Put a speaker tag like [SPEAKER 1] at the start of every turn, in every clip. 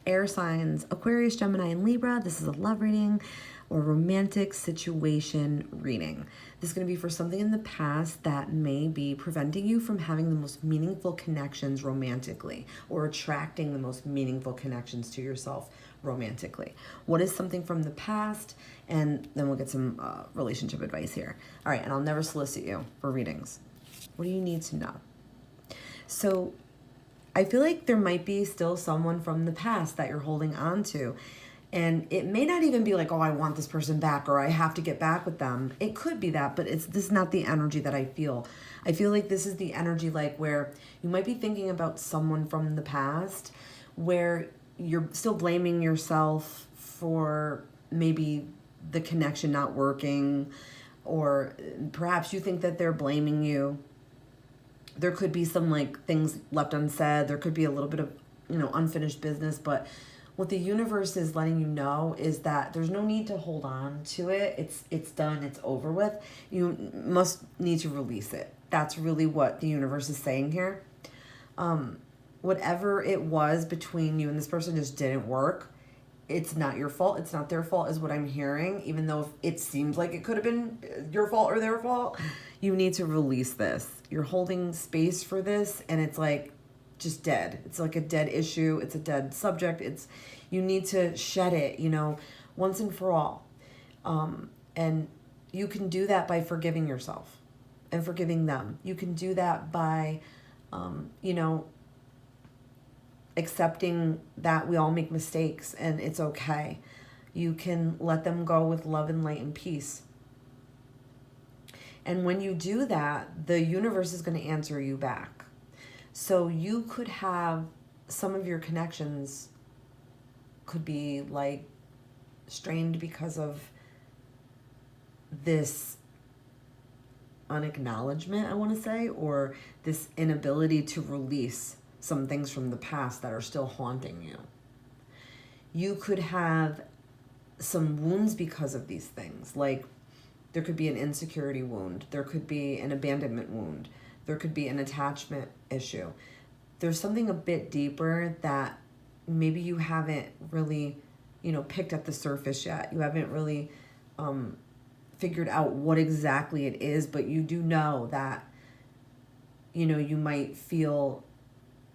[SPEAKER 1] air signs, Aquarius, Gemini, and Libra. This is a love reading or romantic situation reading. This is going to be for something in the past that may be preventing you from having the most meaningful connections romantically, or attracting the most meaningful connections to yourself romantically. What is something from the past? And then we'll get some relationship advice here. All right, and I'll never solicit you for readings. What do you need to know? So I feel like there might be still someone from the past that you're holding on to. And it may not even be like, oh, I want this person back, or I have to get back with them. It could be that, but this is not the energy that I feel. I feel like this is the energy like where you might be thinking about someone from the past where you're still blaming yourself for maybe the connection not working, or perhaps you think that they're blaming you. There could be some like things left unsaid. There could be a little bit of, unfinished business, but what the universe is letting you know is that there's no need to hold on to it. It's done. It's over with. You must need to release it. That's really what the universe is saying here. Whatever it was between you and this person just didn't work. It's not your fault. It's not their fault is what I'm hearing. Even though it seems like it could have been your fault or their fault, you need to release this. You're holding space for this, and it's like just dead. It's like a dead issue. It's a dead subject. You need to shed it, once and for all. And you can do that by forgiving yourself and forgiving them. You can do that by, accepting that we all make mistakes and it's okay. You can let them go with love and light and peace. And when you do that, the universe is going to answer you back. So you could have some of your connections could be like strained because of this unacknowledgement, I want to say, or this inability to release some things from the past that are still haunting you. You could have some wounds because of these things. Like there could be an insecurity wound. There could be an abandonment wound. There could be an attachment issue. There's something a bit deeper that maybe you haven't really, picked up the surface yet. You haven't really figured out what exactly it is, but you do know that, you might feel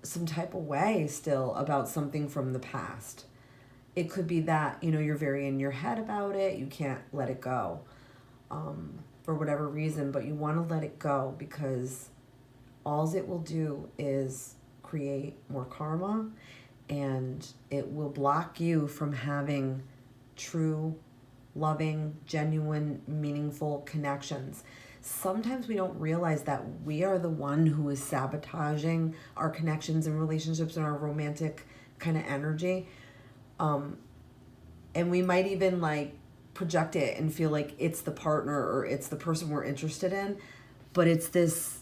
[SPEAKER 1] some type of way still about something from the past. It could be that, you're very in your head about it. You can't let it go for whatever reason, but you want to let it go because all it will do is create more karma, and it will block you from having true, loving, genuine, meaningful connections. Sometimes we don't realize that we are the one who is sabotaging our connections and relationships and our romantic kind of energy. And we might even like project it and feel like it's the partner or it's the person we're interested in, but it's this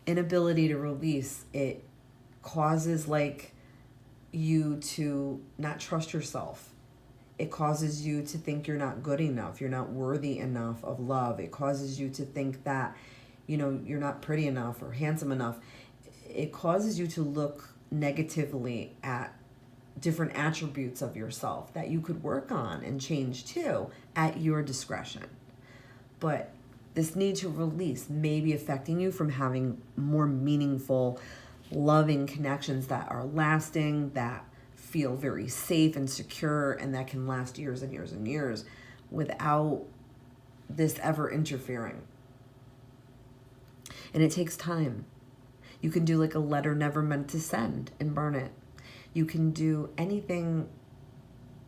[SPEAKER 1] inability to release. It causes like you to not trust yourself. It causes you to think you're not good enough. You're not worthy enough of love. It causes you to think that, you're not pretty enough or handsome enough. It causes you to look negatively at different attributes of yourself that you could work on and change too at your discretion. But this need to release may be affecting you from having more meaningful, loving connections that are lasting, that feel very safe and secure, and that can last years and years and years without this ever interfering. And it takes time. You can do like a letter never meant to send and burn it. You can do anything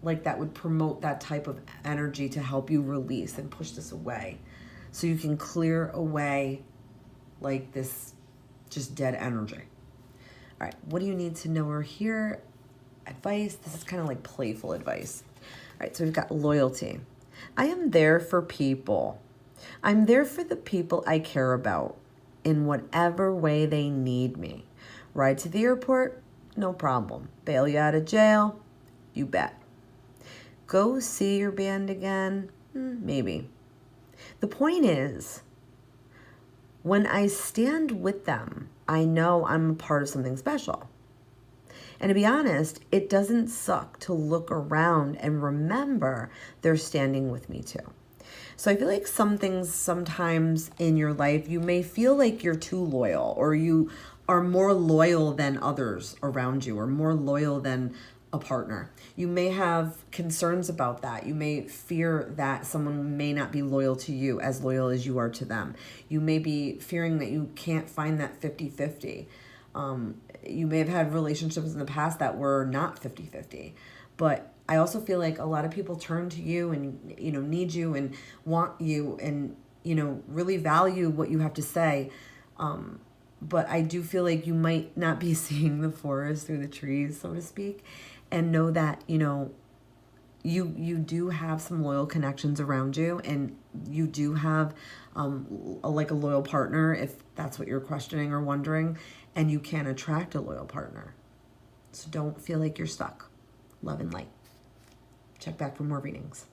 [SPEAKER 1] like that would promote that type of energy to help you release and push this away. So you can clear away like this just dead energy. All right, what do you need to know or hear? Advice. This is kind of like playful advice. All right, so we've got loyalty. I am there for people. I'm there for the people I care about in whatever way they need me. Ride to the airport? No problem. Bail you out of jail? You bet. Go see your band again? Maybe. The point is, when I stand with them, I know I'm a part of something special. And to be honest, it doesn't suck to look around and remember they're standing with me too. So I feel like some things sometimes in your life, you may feel like you're too loyal, or you are more loyal than others around you, or more loyal than a partner. You may have concerns about that. You may fear that someone may not be loyal to you as loyal as you are to them. You may be fearing that you can't find that 50-50. You may have had relationships in the past that were not 50-50. But I also feel like a lot of people turn to you and, need you and want you and, really value what you have to say. But I do feel like you might not be seeing the forest through the trees, so to speak, and know that, you do have some loyal connections around you, and you do have a loyal partner, if that's what you're questioning or wondering, and you can attract a loyal partner. So don't feel like you're stuck. Love and light. Check back for more readings.